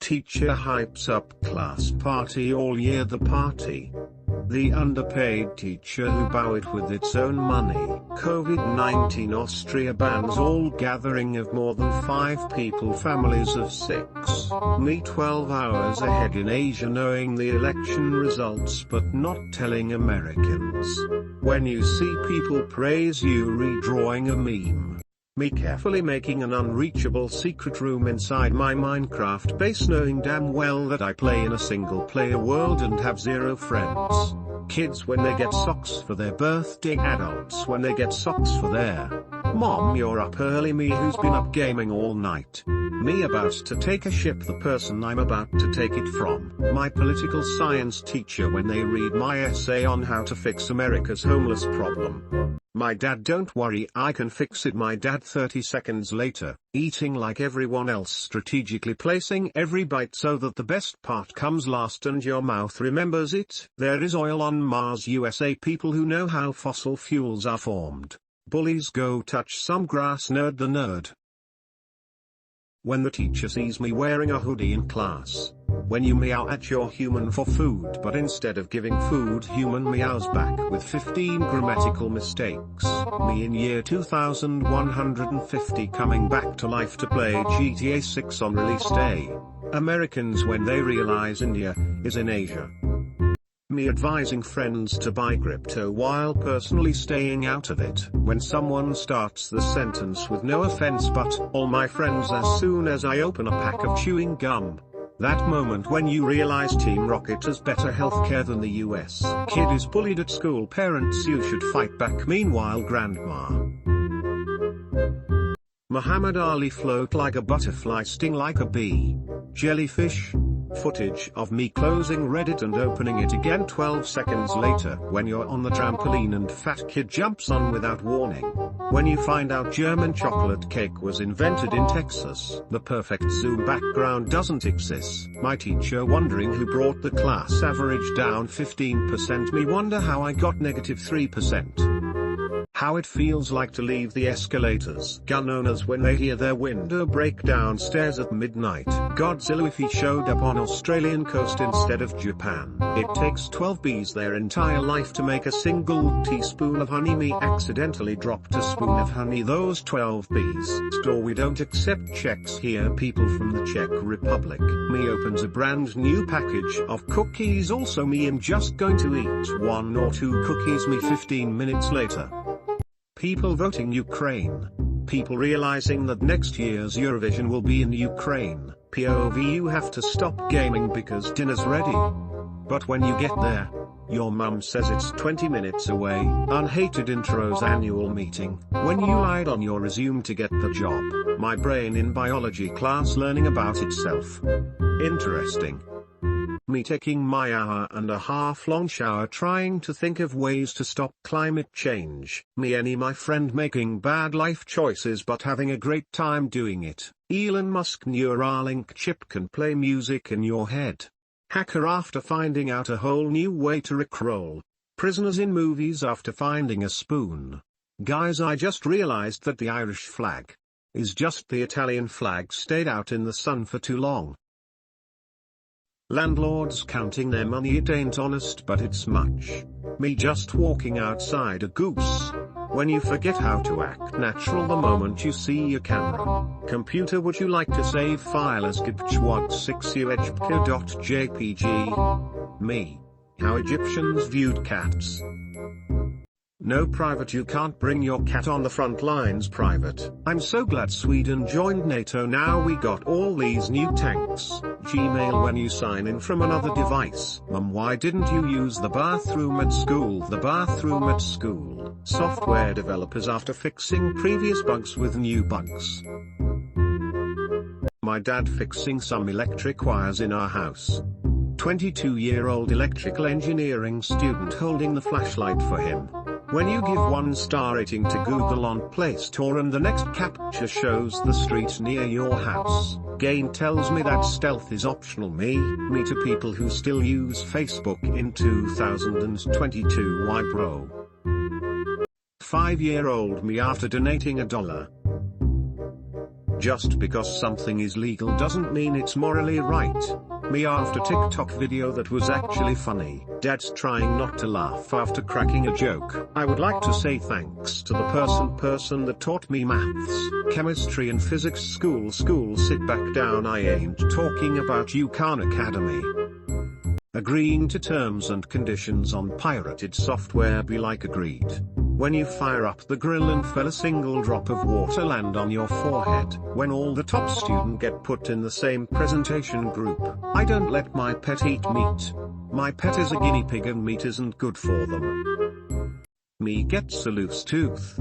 Teacher hypes up class party all year. The party. The underpaid teacher who bow it with its own money. COVID-19 Austria bans all gathering of more than 5 people, families of 6. Me 12 hours ahead in Asia, knowing the election results but not telling Americans. When you see people praise you redrawing a meme. Me carefully making an unreachable secret room inside my Minecraft base, knowing damn well that I play in a single player world and have 0 friends. Kids when they get socks for their birthday, adults when they get socks for their mom. You're up early. Me who's been up gaming all night. Me about to take a ship, the person I'm about to take it from. My political science teacher when they read my essay on how to fix America's homeless problem. My dad, don't worry, I can fix it. My dad 30 seconds later, eating like everyone else, strategically placing every bite so that the best part comes last and your mouth remembers it. There is oil on Mars, USA. People who know how fossil fuels are formed. Bullies go touch some grass, nerd the nerd. When the teacher sees me wearing a hoodie in class. When you meow at your human for food, but instead of giving food, human meows back with 15 grammatical mistakes. Me in year 2150 coming back to life to play GTA 6 on release day. Americans when they realize India is in Asia. Me advising friends to buy crypto while personally staying out of it. When someone starts the sentence with no offense but all my friends as soon as I open a pack of chewing gum. That moment when you realize Team Rocket has better healthcare than the US. Kid is bullied at school, parents you should fight back. Meanwhile grandma. Muhammad Ali float like a butterfly, sting like a bee. Jellyfish. Footage of me closing Reddit and opening it again 12 seconds later. When you're on the trampoline and fat kid jumps on without warning. When you find out German chocolate cake was invented in Texas. The perfect Zoom background doesn't exist. My teacher wondering who brought the class average down 15%. Me wonder how I got -3%. How it feels like to leave the escalators. Gun owners when they hear their window break downstairs at midnight. Godzilla if he showed up on Australian coast instead of Japan. It takes 12 bees their entire life to make a single teaspoon of honey. Me accidentally dropped a spoon of honey. Those 12 bees. Store we don't accept checks here. People from the Czech Republic. Me opens a brand new package of cookies. Also me am just going to eat 1 or 2 cookies. Me 15 minutes later. People voting Ukraine. People realizing that next year's Eurovision will be in Ukraine. POV you have to stop gaming because dinner's ready. But when you get there, your mum says it's 20 minutes away. Unhated intros annual meeting. When you lied on your resume to get the job. My brain in biology class learning about itself. Interesting. Me taking my hour-and-a-half long shower trying to think of ways to stop climate change. Me any my friend making bad life choices but having a great time doing it. Elon Musk Neuralink chip can play music in your head. Hacker after finding out a whole new way to rickroll. Prisoners in movies after finding a spoon. Guys, I just realized that the Irish flag is just the Italian flag stayed out in the sun for too long. Landlords counting their money, it ain't honest but it's much. Me just walking outside a goose. When you forget how to act natural the moment you see your camera. Computer, would you like to save file as gipchwad6uhpk.jpg? Me. How Egyptians viewed cats. No private, you can't bring your cat on the front lines. Private. I'm so glad Sweden joined NATO. Now we got all these new tanks. Gmail when you sign in from another device. Mum, why didn't you use the bathroom at school? The bathroom at school. Software developers after fixing previous bugs with new bugs. My dad fixing some electric wires in our house. 22-year-old electrical engineering student holding the flashlight for him. When you give 1-star rating to Google on Play Store and the next captcha shows the street near your house, Gain tells me that stealth is optional. Me to people who still use Facebook in 2022. Why bro? 5-year-old me after donating $1. Just because something is legal doesn't mean it's morally right. Me after TikTok video that was actually funny. Dad's trying not to laugh after cracking a joke. I would like to say thanks to the person that taught me maths, chemistry and physics. School sit back down, I ain't talking about you Khan Academy. Agreeing to terms and conditions on pirated software be like agreed. When you fire up the grill and fell a single drop of water land on your forehead. When all the top student get put in the same presentation group. I don't let my pet eat meat. My pet is a guinea pig and meat isn't good for them. Me gets a loose tooth.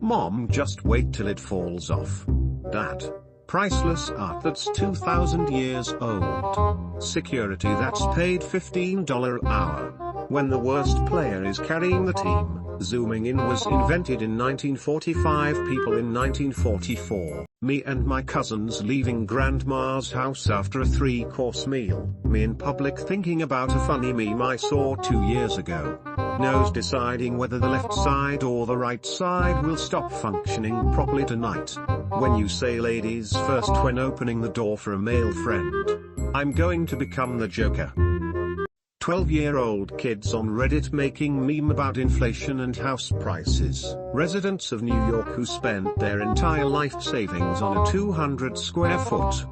Mom, just wait till it falls off. Dad. Priceless art that's 2,000 years old. Security that's paid $15 an hour. When the worst player is carrying the team. Zooming in was invented in 1945. People in 1944. Me and my cousins leaving grandma's house after a 3-course meal. Me in public thinking about a funny meme I saw 2 years ago. Nose deciding whether the left side or the right side will stop functioning properly tonight. When you say ladies first when opening the door for a male friend. I'm going to become the Joker. 12-year-old kids on Reddit making meme about inflation and house prices. Residents of New York who spent their entire life savings on a 200 square foot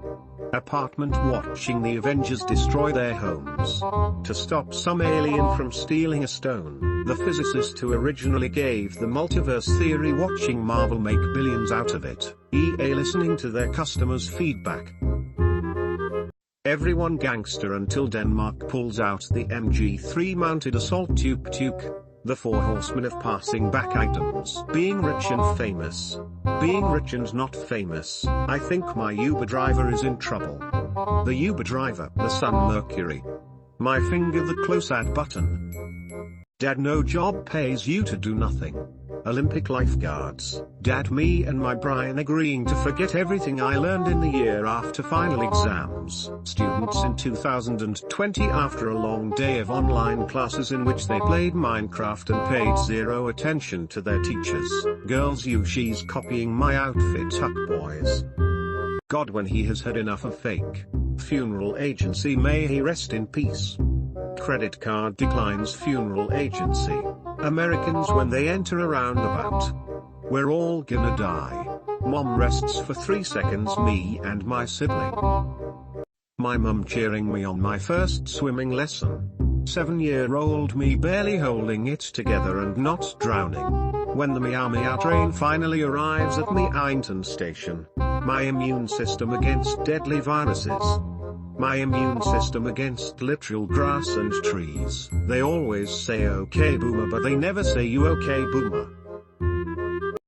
apartment watching the Avengers destroy their homes. To stop some alien from stealing a stone, the physicist who originally gave the multiverse theory watching Marvel make billions out of it. EA listening to their customers' feedback. Everyone gangster until Denmark pulls out the MG3 mounted assault tuk-tuk. The 4 horsemen of passing back items. Being rich and famous. Being rich and not famous. I think my Uber driver is in trouble. The Uber driver, the Sun Mercury. My finger the close add button. Dad, no job pays you to do nothing. Olympic lifeguards. Dad, me and my Brian agreeing to forget everything I learned in the year after final exams. Students in 2020 after a long day of online classes in which they played Minecraft and paid zero attention to their teachers. Girls, she's copying my outfit. Tuck boys. God, when he has had enough of fake. Funeral agency, may he rest in peace. Credit card declines. Funeral agency. Americans when they enter a roundabout. We're all gonna die. Mom rests for 3 seconds. Me and my sibling. My mum cheering me on my first swimming lesson. 7-year-old me barely holding it together and not drowning. When the Meow Meow train finally arrives at Meowington station. My immune system against deadly viruses. My immune system against literal grass and trees. They always say okay boomer, but they never say you okay boomer.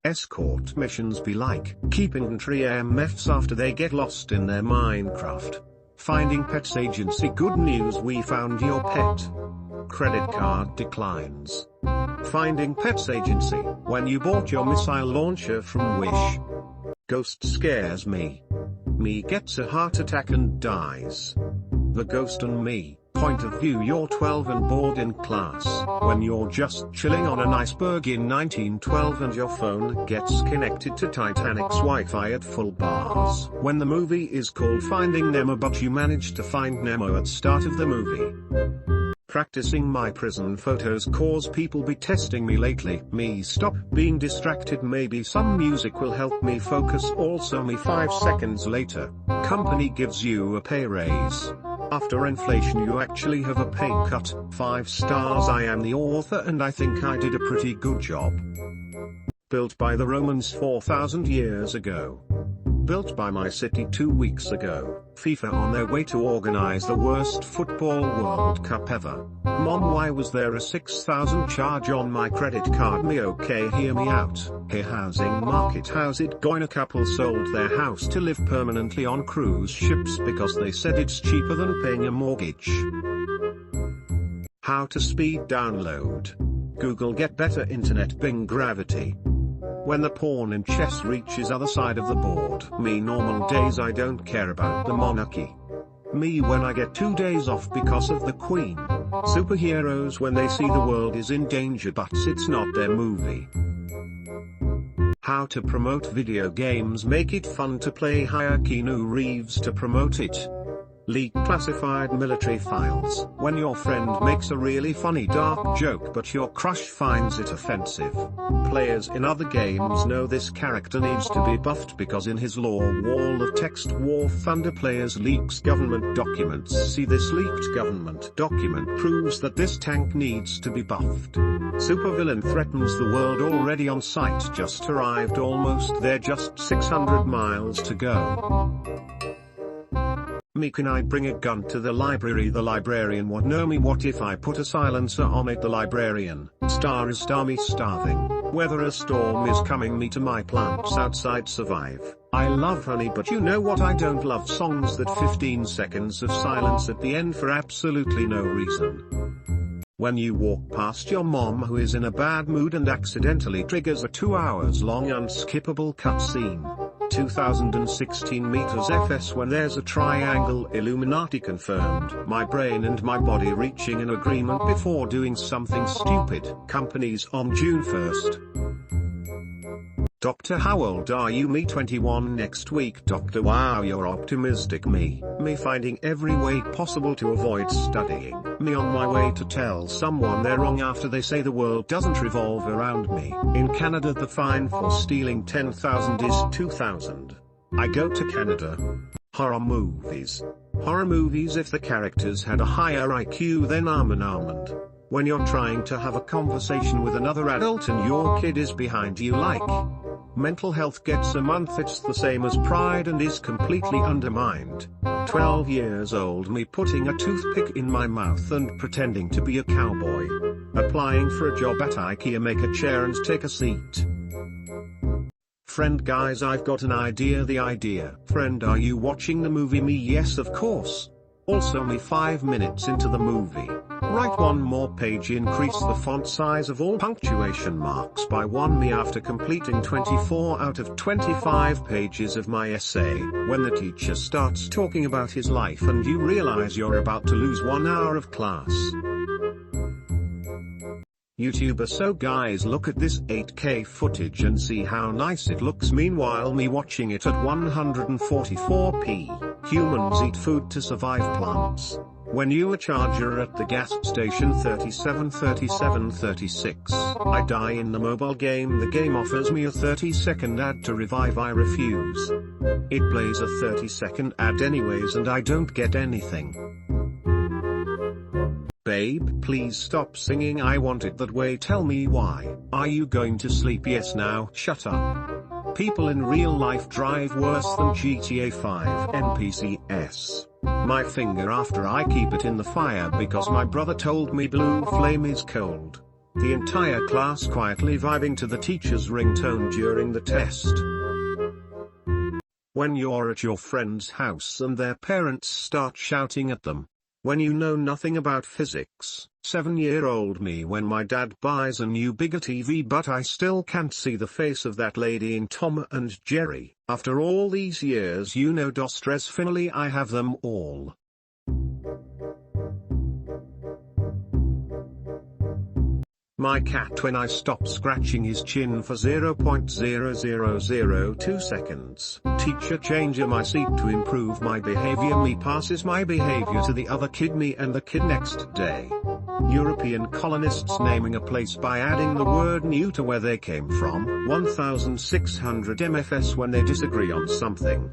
Escort missions be like keeping entry MFs after they get lost in their Minecraft. Finding pets agency, good news, we found your pet. Credit card declines. Finding pets agency, when you bought your missile launcher from Wish. Ghost scares me. Me gets a heart attack and dies. The ghost and me. Point of view, you're 12 and bored in class. When you're just chilling on an iceberg in 1912 and your phone gets connected to Titanic's Wi-Fi at full bars. When the movie is called Finding Nemo but you manage to find Nemo at start of the movie. Practicing my prison photos cause people be testing me lately. Me stop being distracted, maybe some music will help me focus. Also me 5 seconds later. Company gives you a pay raise. After inflation you actually have a pay cut. 5 stars. I am the author and I think I did a pretty good job. Built by the Romans 4,000 years ago. Built by my city 2 weeks ago. FIFA on their way to organize the worst football World Cup ever. Mom, why was there a 6,000 charge on my credit card? Me okay, hear me out. Hey, housing market, how's it going? A couple sold their house to live permanently on cruise ships because they said it's cheaper than paying a mortgage. How to speed download. Google get better internet. Bing gravity. When the pawn in chess reaches other side of the board. Me normal days I don't care about the monarchy. Me when I get 2 days off because of the Queen. Superheroes when they see the world is in danger but it's not their movie. How to promote video games. Make it fun to play. Hire Keanu Reeves to promote it. Leak classified military files. When your friend makes a really funny dark joke but your crush finds it offensive. Players in other games know this character needs to be buffed because in his lore wall of text War Thunder players leaks government documents. See, this leaked government document proves that this tank needs to be buffed. Supervillain threatens the world. Already on site, just arrived, almost there, just 600 miles to go. Me, can I bring a gun to the library? The librarian would know me. What if I put a silencer on it? The librarian, star is star me starving. Whether a storm is coming, me to my plants outside survive. I love honey, but you know what I don't love? Songs that 15 seconds of silence at the end for absolutely no reason. When you walk past your mom who is in a bad mood and accidentally triggers a 2 hours long unskippable cutscene. 2016 meters FS. When there's a triangle, Illuminati confirmed. My brain and my body reaching an agreement before doing something stupid. Companies on June 1st. Doctor, how old are you? Me 21 next week. Doctor, wow, you're optimistic. Me finding every way possible to avoid studying. Me on my way to tell someone they're wrong after they say the world doesn't revolve around me. In Canada the fine for stealing 10,000 is 2,000. I go to Canada. Horror movies. Horror movies. If the characters had a higher IQ than almond. When you're trying to have a conversation with another adult and your kid is behind you, like mental health gets a month. It's the same as Pride and is completely undermined. 12 years old me putting a toothpick in my mouth and pretending to be a cowboy. Applying for a job at IKEA. Make a chair and take a seat. Friend, guys, I've got an idea. The idea. Friend, are you watching the movie? Me, yes of course. Also me 5 minutes into the movie. Write one more page. Increase the font size of all punctuation marks by 1. Me after completing 24 out of 25 pages of my essay. When the teacher starts talking about his life and you realize you're about to lose 1 hour of class. YouTuber. So guys, look at this 8K footage and see how nice it looks. Meanwhile me watching it at 144p. Humans eat food to survive. Plants. When you a charger at the gas station. 3736. I die in the mobile game. The game offers me a 30-second ad to revive. I refuse. It plays a 30-second ad anyways and I don't get anything. Babe, please stop singing. I want it that way. Tell me why. Are you going to sleep? Yes now. Shut up. People in real life drive worse than GTA 5 NPCs. My finger after I keep it in the fire because my brother told me blue flame is cold. The entire class quietly vibing to the teacher's ringtone during the test. When you're at your friend's house and their parents start shouting at them. When you know nothing about physics. 7-year-old me when my dad buys a new bigger TV but I still can't see the face of that lady in Tom and Jerry. After all these years, you know, stress finally I have them all. My cat when I stop scratching his chin for 0.0002 seconds. Teacher changer my seat to improve my behavior. Me passes my behavior to the other kid. Me and the kid next day. European colonists naming a place by adding the word new to where they came from. 1600 MFS when they disagree on something.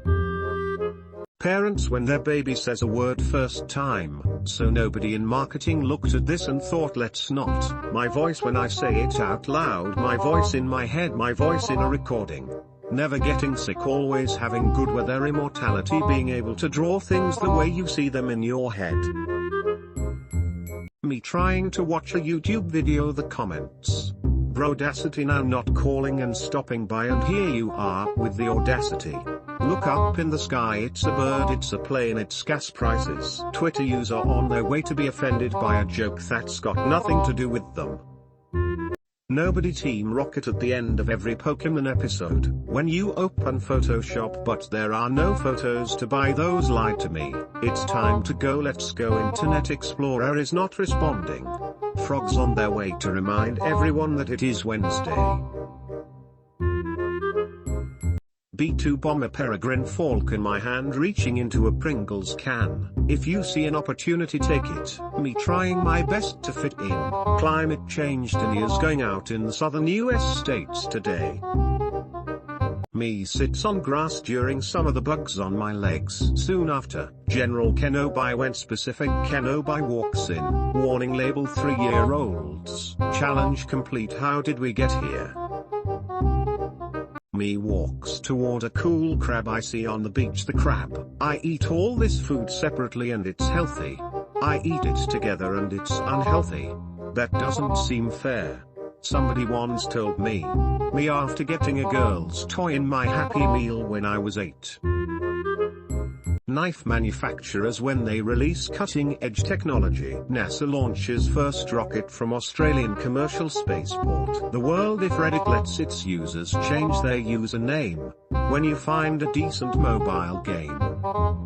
Parents when their baby says a word first time, so nobody in marketing looked at this and thought let's not. My voice when I say it out loud. My voice in my head. My voice in a recording. Never getting sick, always having good weather, immortality, being able to draw things the way you see them in your head. Me trying to watch a YouTube video. The comments. Brodacity now not calling and stopping by, and here you are with the audacity. Look up in the sky, it's a bird, it's a plane, it's gas prices. Twitter user on their way to be offended by a joke that's got nothing to do with them. Nobody Team Rocket at the end of every Pokemon episode. When you open Photoshop but there are no photos to buy, those lied to me. It's time to go, let's go. Internet Explorer is not responding. Frogs on their way to remind everyone that it is Wednesday. B2 bomber peregrine falcon in my hand reaching into a Pringles can. If you see an opportunity, take it. Me trying my best to fit in. Climate change deniers going out in the southern US states today. Me sits on grass during summer, the bugs on my legs. Soon after, General Kenobi went specific. Kenobi walks in. Warning label 3-year-olds. Challenge complete. How did we get here? Me walks toward a cool crab I see on the beach. The crab. I eat all this food separately and it's healthy. I eat it together and it's unhealthy. That doesn't seem fair. Somebody once told me after getting a girl's toy in my Happy Meal when I was 8. Knife manufacturers when they release cutting-edge technology. NASA launches first rocket from Australian commercial spaceport. The world if Reddit lets its users change their username. When you find a decent mobile game,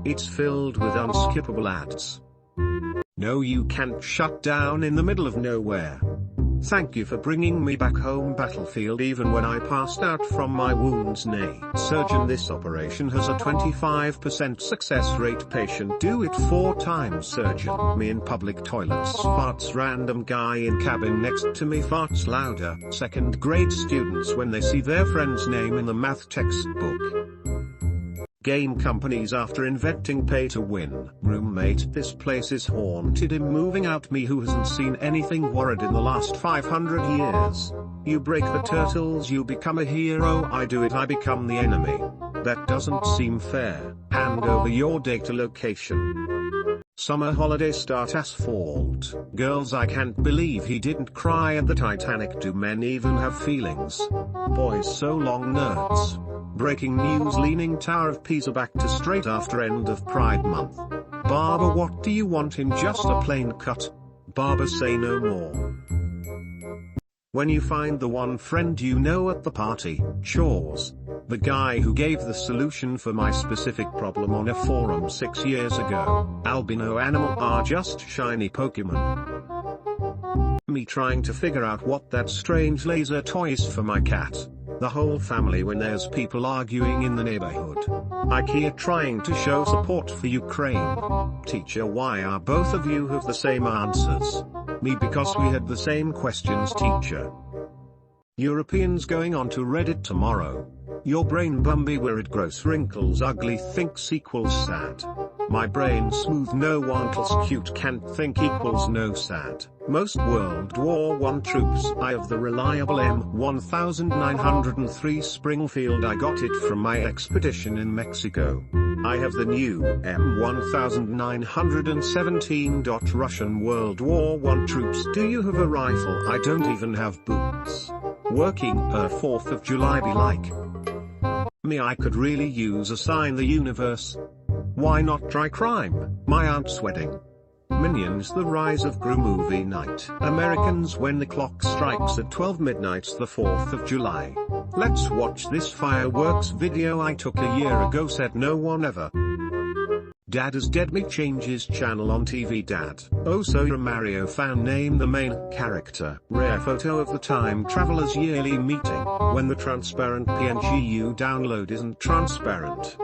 it's filled with unskippable ads. No, you can't shut down in the middle of nowhere. Thank you for bringing me back home, battlefield, even when I passed out from my wounds. Nay, surgeon, this operation has a 25% success rate. Patient, do it 4 times. Surgeon, me in public toilets farts. Random guy in cabin next to me farts louder. 2nd grade students when they see their friend's name in the math textbook. Game companies after inventing pay to win. Roommate, this place is haunted. I'm moving out. Me who hasn't seen anything horrid in the last 500 years. You break the turtles, you become a hero. I do it, I become the enemy. That doesn't seem fair. Hand over your data location. Summer holiday start. Asphalt. Girls, I can't believe he didn't cry at the Titanic. Do men even have feelings? Boys, so long, nerds. Breaking news, Leaning Tower of Pisa back to straight after end of Pride Month. Barber, what do you want in just a plain cut? Barber, say no more. When you find the one friend you know at the party. Chores. The guy who gave the solution for my specific problem on a forum 6 years ago. Albino animal are just shiny Pokemon. Me trying to figure out what that strange laser toy is for my cat. The whole family when there's people arguing in the neighborhood. IKEA trying to show support for Ukraine. Teacher, why are both of you have the same answers? Me, because we had the same questions. Teacher. Europeans going on to Reddit tomorrow. Your brain Bumby where it grows wrinkles ugly thinks equals sad. My brain smooth no one else cute can't think equals no sad. Most World War I troops. I have the reliable M1903 Springfield. I got it from my expedition in Mexico. I have the new M1917. Russian World War I troops. Do you have a rifle? I don't even have boots. Working 4th of July be like. Me, I could really use a sign the universe. Why not try crime? My aunt's wedding. Minions, the rise of Gru movie night. Americans when the clock strikes at 12 midnight the 4th of July. Let's watch this fireworks video I took a year ago. Said no one ever. Dad is dead. Me changes channel on TV. Dad. Oh, so you're a Mario fan. Name the main character. Rare photo of the time traveler's yearly meeting. When the transparent PNG you download isn't transparent.